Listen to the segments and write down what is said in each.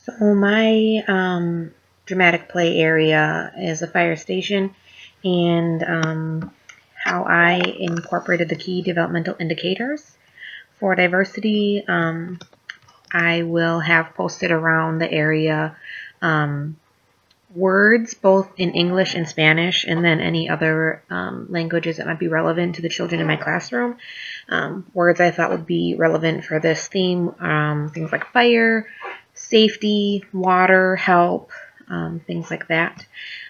So my dramatic play area is a fire station, and how I incorporated the key developmental indicators for diversity. I will have posted around the area um, words both in English and Spanish, and then any other languages that might be relevant to the children in my classroom. Words I thought would be relevant for this theme, things like fire, safety, water, help, things like that.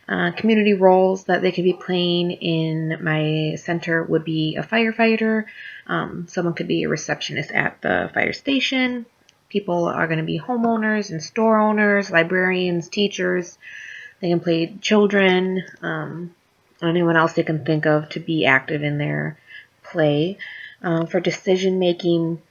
Community roles that they could be playing in my center would be a firefighter. Someone could be a receptionist at the fire station. People are going to be homeowners and store owners, librarians, teachers. They can play children, anyone else they can think of to be active in their play. For decision making,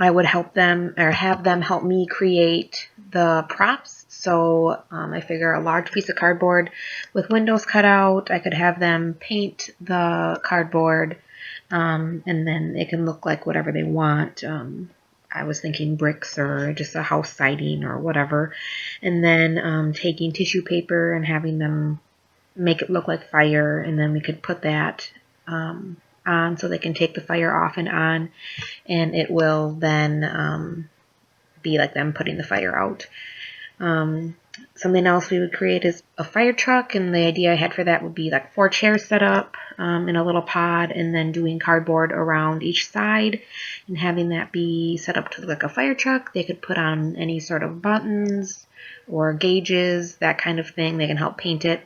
I would help them or have them help me create the props. So I figure a large piece of cardboard with windows cut out. I could have them paint the cardboard, and then it can look like whatever they want. I was thinking bricks or just a house siding or whatever. And then taking tissue paper and having them make it look like fire, and then we could put that on so they can take the fire off and on, and it will then be like them putting the fire out. Something else we would create is a fire truck, and the idea I had for that would be like 4 chairs set up in a little pod, and then doing cardboard around each side and having that be set up to look like a fire truck. They could put on any sort of buttons or gauges, that kind of thing. They can help paint it.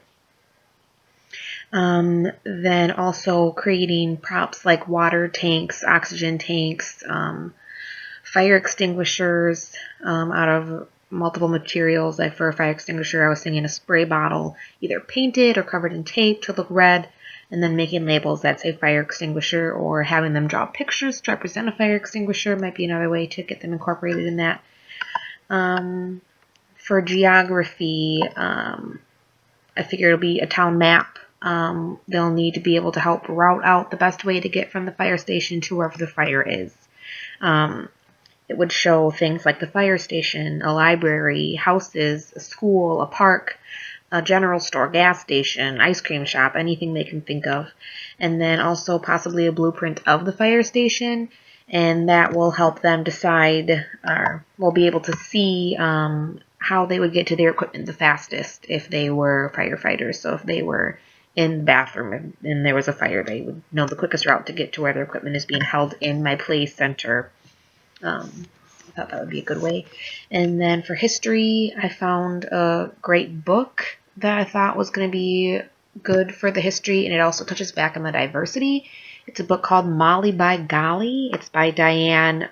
Then also creating props like water tanks, oxygen tanks, fire extinguishers out of multiple materials. Like for a fire extinguisher, I was thinking a spray bottle, either painted or covered in tape to look red, and then making labels that say fire extinguisher, or having them draw pictures to represent a fire extinguisher might be another way to get them incorporated in that. For geography, I figure it'll be a town map. They'll need to be able to help route out the best way to get from the fire station to wherever the fire is. It would show things like the fire station, a library, houses, a school, a park, a general store, gas station, ice cream shop, anything they can think of. And then also possibly a blueprint of the fire station, and that will help them decide, or will be able to see how they would get to their equipment the fastest if they were firefighters. So if they were in the bathroom and there was a fire, they would know the quickest route to get to where their equipment is being held in my play center. I thought that would be a good way. And then for history, I found a great book that I thought was going to be good for the history, and it also touches back on the diversity. It's a book called Molly by Golly. It's by Diane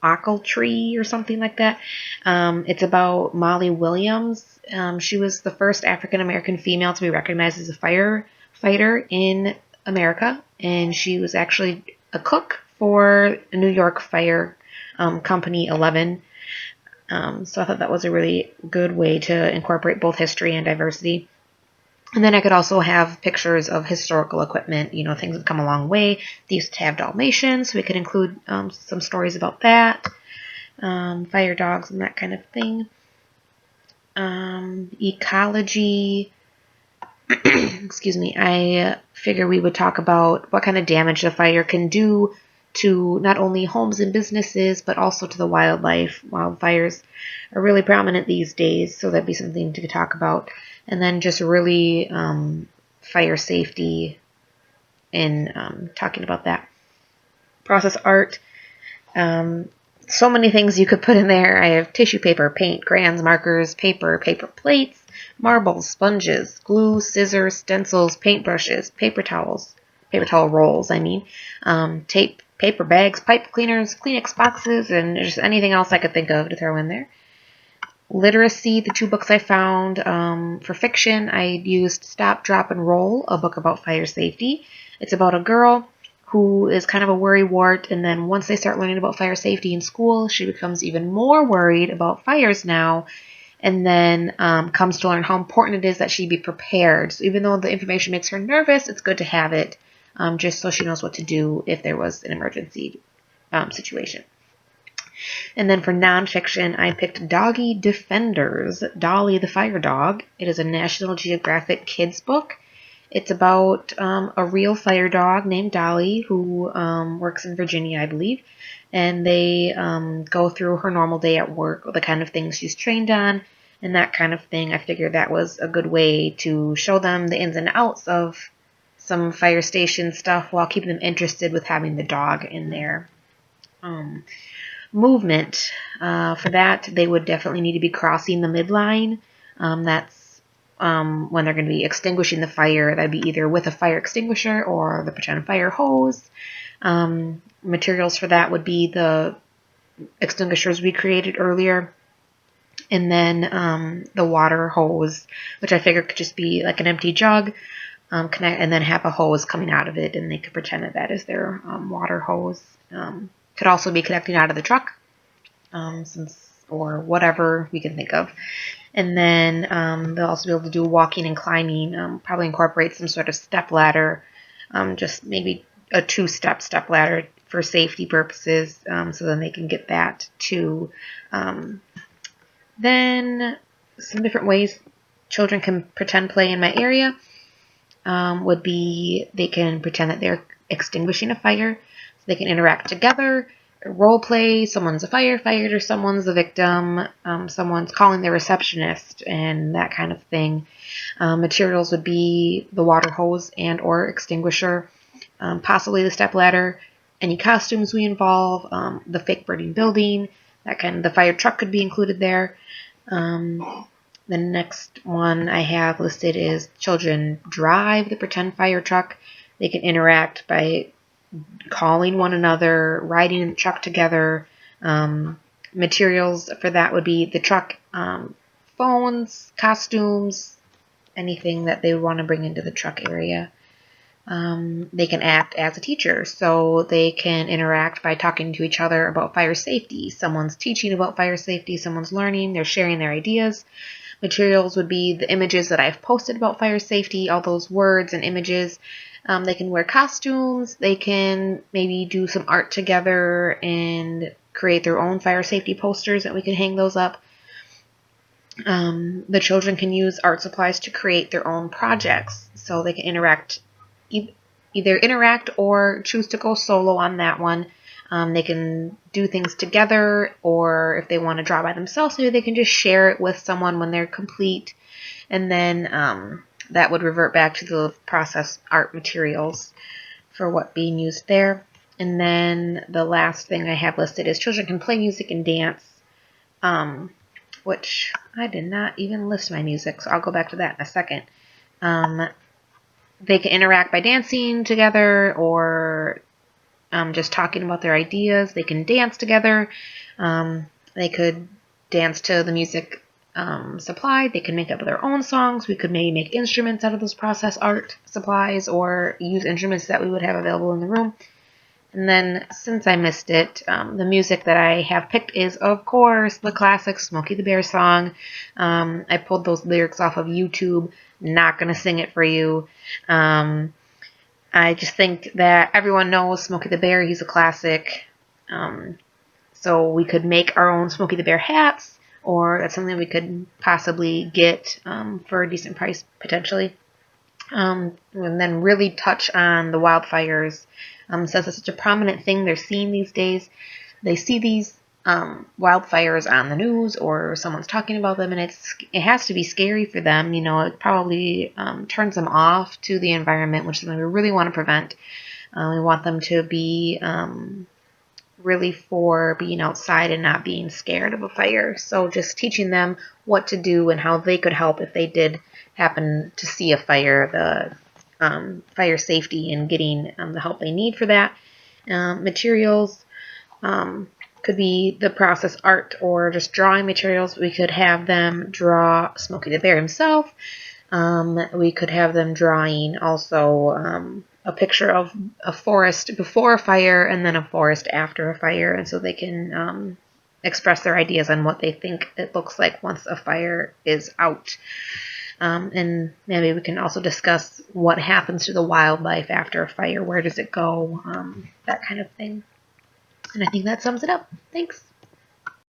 Ochiltree or something like that. It's about Molly Williams. She was the first African-American female to be recognized as a firefighter in America, and she was actually a cook for a New York fire company 11. So I thought that was a really good way to incorporate both history and diversity. And then I could also have pictures of historical equipment, things that come a long way. They used to have Dalmatians, so we could include some stories about that, fire dogs and that kind of thing. Ecology, excuse me, I figure we would talk about what kind of damage the fire can do to not only homes and businesses, but also to the wildlife. Wildfires are really prominent these days, so that'd be something to talk about. And then just really fire safety and talking about that. Process art. So many things you could put in there. I have tissue paper, paint, crayons, markers, paper plates, marbles, sponges, glue, scissors, stencils, paintbrushes, paper towel rolls, tape, paper bags, pipe cleaners, Kleenex boxes, and just anything else I could think of to throw in there. Literacy, the 2 books I found. For fiction, I used Stop, Drop, and Roll, a book about fire safety. It's about a girl who is kind of a worrywart, and then once they start learning about fire safety in school, she becomes even more worried about fires now, and then comes to learn how important it is that she be prepared. So even though the information makes her nervous, it's good to have it, just so she knows what to do if there was an emergency situation. And then for nonfiction, I picked Doggy Defenders, Dolly the Fire Dog. It is a National Geographic kids book. It's about a real fire dog named Dolly who works in Virginia, I believe. And they go through her normal day at work, the kind of things she's trained on, and that kind of thing. I figured that was a good way to show them the ins and outs of some fire station stuff while keeping them interested with having the dog in there. Movement. For that, they would definitely need to be crossing the midline. That's when they're going to be extinguishing the fire. That'd be either with a fire extinguisher or the pretend fire hose. Materials for that would be the extinguishers we created earlier, and then the water hose, which I figured could just be like an empty jug, and then have a hose coming out of it, and they could pretend that is their water hose. Could also be connecting out of the truck, or whatever we can think of. And then they'll also be able to do walking and climbing, probably incorporate some sort of step ladder, just maybe a 2-step step ladder for safety purposes, so then they can get that too. Then some different ways children can pretend play in my area would be they can pretend that they're extinguishing a fire. So they can interact together, role play, someone's a firefighter, someone's the victim, someone's calling the receptionist, and that kind of thing. Materials would be the water hose and or extinguisher, possibly the step ladder, any costumes we involve, the fake burning building, the fire truck could be included there. The next one I have listed is children drive the pretend fire truck. They can interact by calling one another, riding in the truck together. Materials for that would be the truck, phones, costumes, anything that they want to bring into the truck area. They can act as a teacher, so they can interact by talking to each other about fire safety. Someone's teaching about fire safety, someone's learning, they're sharing their ideas. Materials would be the images that I've posted about fire safety, all those words and images. They can wear costumes, they can maybe do some art together and create their own fire safety posters that we can hang those up. The children can use art supplies to create their own projects, so they can either interact or choose to go solo on that one. They can do things together, or if they want to draw by themselves, maybe they can just share it with someone when they're complete. And then that would revert back to the process art materials for what being used there. And then the last thing I have listed is children can play music and dance, which I did not even list my music, so I'll go back to that in a second. They can interact by dancing together or just talking about their ideas. They can dance together. They could dance to the music supplied. They can make up their own songs. We could maybe make instruments out of those process art supplies or use instruments that we would have available in the room. And then, since I missed it, the music that I have picked is, of course, the classic Smokey the Bear song. I pulled those lyrics off of YouTube. Not going to sing it for you. I just think that everyone knows Smokey the Bear. He's a classic. So we could make our own Smokey the Bear hats, or that's something we could possibly get for a decent price, potentially. And then really touch on the wildfires. Since it's such a prominent thing they're seeing these days, they see these wildfires on the news or someone's talking about them, and it has to be scary for them. You know, it probably turns them off to the environment, which is something we really want to prevent. We want them to be really for being outside and not being scared of a fire. So just teaching them what to do and how they could help if they did happen to see a fire, the fire safety and getting the help they need for that. Materials could be the process art or just drawing materials. We could have them draw Smokey the Bear himself. We could have them drawing also a picture of a forest before a fire and then a forest after a fire, and so they can express their ideas on what they think it looks like once a fire is out. And maybe we can also discuss what happens to the wildlife after a fire. Where does it go? That kind of thing. And I think that sums it up. Thanks.